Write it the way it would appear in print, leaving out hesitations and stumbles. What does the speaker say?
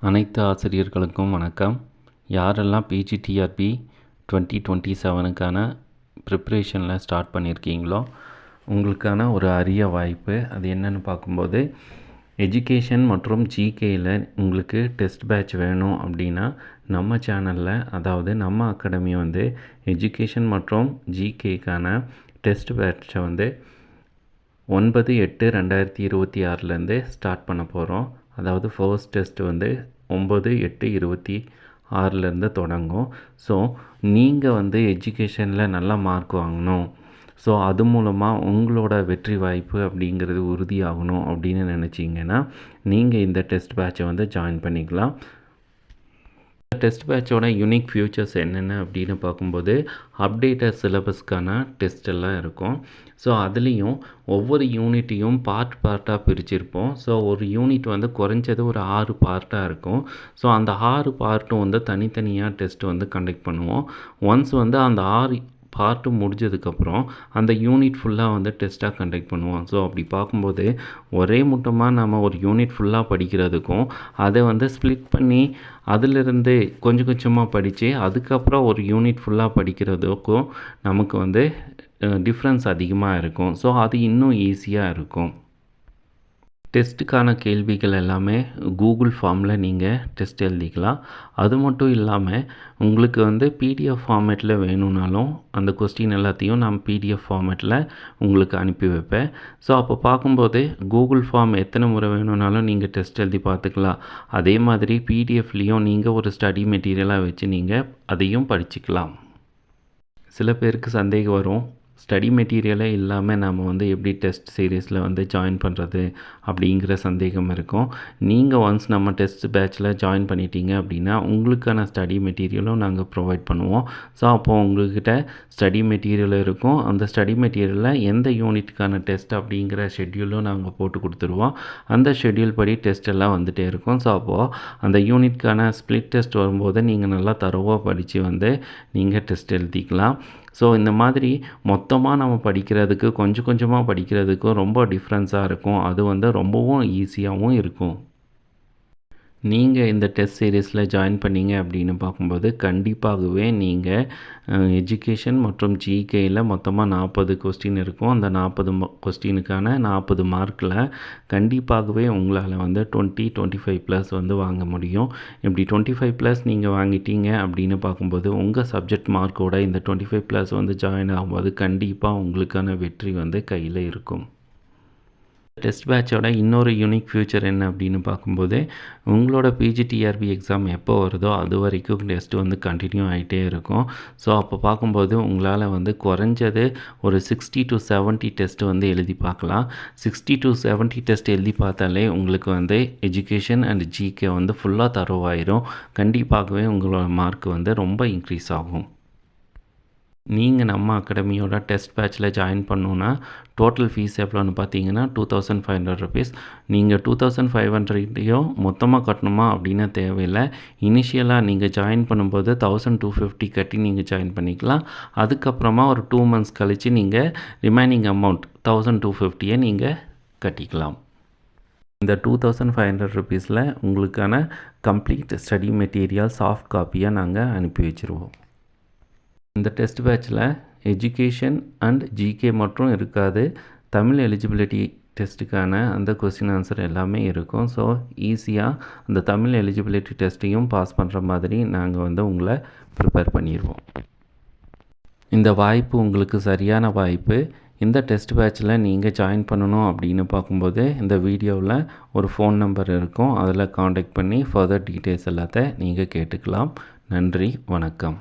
அனைத்து ஆசிரியர்களுக்கும் வணக்கம். யாரெல்லாம் பிஜிடிஆர்பி 2027க்கான ப்ரிப்ரேஷனில் ஸ்டார்ட் பண்ணியிருக்கீங்களோ உங்களுக்கான ஒரு அரிய வாய்ப்பு. அது என்னென்னு பார்க்கும்போது, எஜுகேஷன் மற்றும் ஜிகேயில் உங்களுக்கு டெஸ்ட் பேட்ச் வேணும் அப்படின்னா நம்ம சேனலில், அதாவது நம்ம அகாடமி எஜுகேஷன் மற்றும் ஜிகேக்கான டெஸ்ட் பேட்சை 9/8/2026 ஸ்டார்ட் பண்ண போகிறோம். அதாவது ஃபர்ஸ்ட் டெஸ்ட் 9/8/26 தொடங்கும். ஸோ நீங்கள் எஜுகேஷனில் நல்ல மார்க் வாங்கணும், ஸோ அது மூலமாக உங்களோட வெற்றி வாய்ப்பு அப்படிங்கிறது உறுதியாகணும் அப்படின்னு நினச்சிங்கன்னா நீங்கள் இந்த டெஸ்ட் பேட்சை ஜாயின் பண்ணிக்கலாம். டெஸ்ட் பேட்சோட யூனிக் ஃபியூச்சர்ஸ் என்னென்ன அப்படின்னு பார்க்கும்போது, அப்டேட்டட் சிலபஸ்க்கான டெஸ்ட் எல்லாம் இருக்கும். ஸோ அதுலேயும் ஒவ்வொரு யூனிட்டையும் பார்ட்டாக பிரிச்சிருப்போம். ஸோ ஒரு யூனிட் குறைஞ்சது ஒரு 6 பார்ட்டாக இருக்கும். ஸோ அந்த 6 பார்ட்டும் தனித்தனியாக டெஸ்ட் கண்டக்ட் பண்ணுவோம். ஒன்ஸ் அந்த 6 பார்ட்டு முடிஞ்சதுக்கப்புறம் அந்த யூனிட் ஃபுல்லாக டெஸ்ட்டாக கண்டக்ட் பண்ணுவோம். ஸோ அப்படி பார்க்கும்போது ஒரே மொத்தமாக நம்ம ஒரு யூனிட் ஃபுல்லாக படிக்கிறதுக்கும் அதை ஸ்ப்ளிட் பண்ணி அதிலிருந்து கொஞ்சம் கொஞ்சமாக படித்து அதுக்கப்புறம் ஒரு யூனிட் ஃபுல்லாக படிக்கிறதுக்கும் நமக்கு டிஃப்ரென்ஸ் அதிகமாக இருக்கும். ஸோ அது இன்னும் ஈஸியாக இருக்கும். டெஸ்ட்டுக்கான கேள்விகள் எல்லாமே கூகுள் ஃபார்மில் நீங்கள் டெஸ்ட் எழுதிக்கலாம். அது மட்டும் இல்லாமல் உங்களுக்கு பிடிஎஃப் ஃபார்மேட்டில் வேணும்னாலும் அந்த கொஸ்டின் எல்லாத்தையும் நான் பிடிஎஃப் ஃபார்மேட்டில் உங்களுக்கு அனுப்பி வைப்பேன். ஸோ அப்போ பார்க்கும்போது கூகுள் ஃபார்ம் எத்தனை முறை வேணும்னாலும் நீங்கள் டெஸ்ட் எழுதி பார்த்துக்கலாம். அதே மாதிரி பிடிஎஃப்லேயும் நீங்கள் ஒரு ஸ்டடி மெட்டீரியலாக வச்சு நீங்கள் அதையும் படிச்சுக்கலாம். சில பேருக்கு சந்தேகம் வரும், ஸ்டடி மெட்டீரியலே இல்லாமல் நம்ம எப்படி டெஸ்ட் சீரீஸில் ஜாயின் பண்ணுறது அப்படிங்கிற சந்தேகம் இருக்கும். நீங்கள் ஒன்ஸ் நம்ம டெஸ்ட் பேட்சில் ஜாயின் பண்ணிட்டீங்க அப்படின்னா உங்களுக்கான ஸ்டடி மெட்டீரியலும் நாங்கள் ப்ரொவைட் பண்ணுவோம். ஸோ அப்போது உங்கள்கிட்ட ஸ்டடி மெட்டீரியல் இருக்கும். அந்த ஸ்டடி மெட்டீரியலில் எந்த யூனிட்டுக்கான டெஸ்ட் அப்படிங்கிற ஷெட்யூலும் நாங்கள் போட்டு கொடுத்துருவோம். அந்த ஷெட்யூல் படி டெஸ்ட் எல்லாம் வந்துகிட்டே இருக்கும். ஸோ அப்போது அந்த யூனிட்கான ஸ்ப்ளிட் டெஸ்ட் வரும்போது நீங்கள் நல்லா தரோவாக படித்து நீங்கள் டெஸ்ட் எழுதிக்கலாம். ஸோ இந்த மாதிரி மொத்தமாக நம்ம படிக்கிறதுக்கு கொஞ்சம் கொஞ்சமாக படிக்கிறதுக்கும் ரொம்ப டிஃப்ரென்ஸாக இருக்கும். அது ரொம்பவும் ஈஸியாகவும் இருக்கும். நீங்கள் இந்த டெஸ்ட் சீரீஸில் ஜாயின் பண்ணிங்க அப்படின்னு பார்க்கும்போது கண்டிப்பாகவே நீங்கள் எஜுகேஷன் மற்றும் ஜிகேயில் மொத்தமாக 40 கொஸ்டின் இருக்கும். அந்த 40 கொஸ்டினுக்கான 40 மார்க்கில் கண்டிப்பாகவே உங்களால் 20-25+ வாங்க முடியும். இப்படி 25+ நீங்கள் வாங்கிட்டீங்க அப்படின்னு பார்க்கும்போது உங்கள் சப்ஜெக்ட் மார்க்கோட இந்த 25+ ஜாயின் ஆகும்போது கண்டிப்பாக உங்களுக்கான வெற்றி கையில் இருக்கும். டெஸ்ட் பேட்சோட இன்னொரு யூனிக் ஃபியூச்சர் என்ன அப்படின்னு பார்க்கும்போது, உங்களோட பிஜிடிஆர்பி எக்ஸாம் எப்போ வருதோ அது வரைக்கும் டெஸ்ட் கண்டினியூ ஆகிட்டே இருக்கும். ஸோ அப்போ பார்க்கும்போது உங்களால் குறைஞ்சது ஒரு 60 to 70 டெஸ்ட் எழுதி பார்க்கலாம். 60 to 70 டெஸ்ட் எழுதி பார்த்தாலே உங்களுக்கு எஜுகேஷன் அண்ட் ஜிகே ஃபுல்லாக தரோவாயிரும். கண்டிப்பாகவே உங்களோட மார்க் ரொம்ப இன்க்ரீஸ் ஆகும். நீங்கள் நம்ம அகாடமியோட டெஸ்ட் பேட்சில் ஜாயின் பண்ணணுன்னா டோட்டல் ஃபீஸ் எவ்வளோன்னு பார்த்தீங்கன்னா 2500 rupees. நீங்கள் 2500 மொத்தமாக கட்டணுமா அப்படின்னு தேவையில்லை. இனிஷியலாக நீங்கள் ஜாயின் பண்ணும்போது 1250 கட்டி நீங்கள் ஜாயின் பண்ணிக்கலாம். அதுக்கப்புறமா ஒரு 2 months கழித்து நீங்கள் ரிமைனிங் அமௌண்ட் 1250 நீங்கள் கட்டிக்கலாம். இந்த 2500 rupeesல உங்களுக்கான கம்ப்ளீட் ஸ்டடி மெட்டீரியல் சாஃப்ட் காப்பியாக நாங்கள் அனுப்பி வச்சுருவோம். இந்த டெஸ்ட் பேட்சில் எஜுகேஷன் அண்ட் ஜிகே மட்டும் இருக்காது, தமிழ் எலிஜிபிலிட்டி டெஸ்ட்டுக்கான அந்த கொஸ்டின் ஆன்சர் எல்லாமே இருக்கும். ஸோ ஈஸியாக அந்த தமிழ் எலிஜிபிலிட்டி டெஸ்ட்டையும் பாஸ் பண்ணுற மாதிரி நாங்கள் உங்களை ப்ரிப்பேர் பண்ணிடுவோம். இந்த வாய்ப்பு உங்களுக்கு சரியான வாய்ப்பு. இந்த டெஸ்ட் பேட்சில் நீங்கள் ஜாயின் பண்ணணும் அப்படின்னு பார்க்கும்போது இந்த வீடியோவில் ஒரு ஃபோன் நம்பர் இருக்கும், அதில் காண்டாக்ட் பண்ணி ஃபர்தர் டீட்டெயில்ஸ் எல்லாத்தையும் நீங்கள் கேட்டுக்கலாம். நன்றி, வணக்கம்.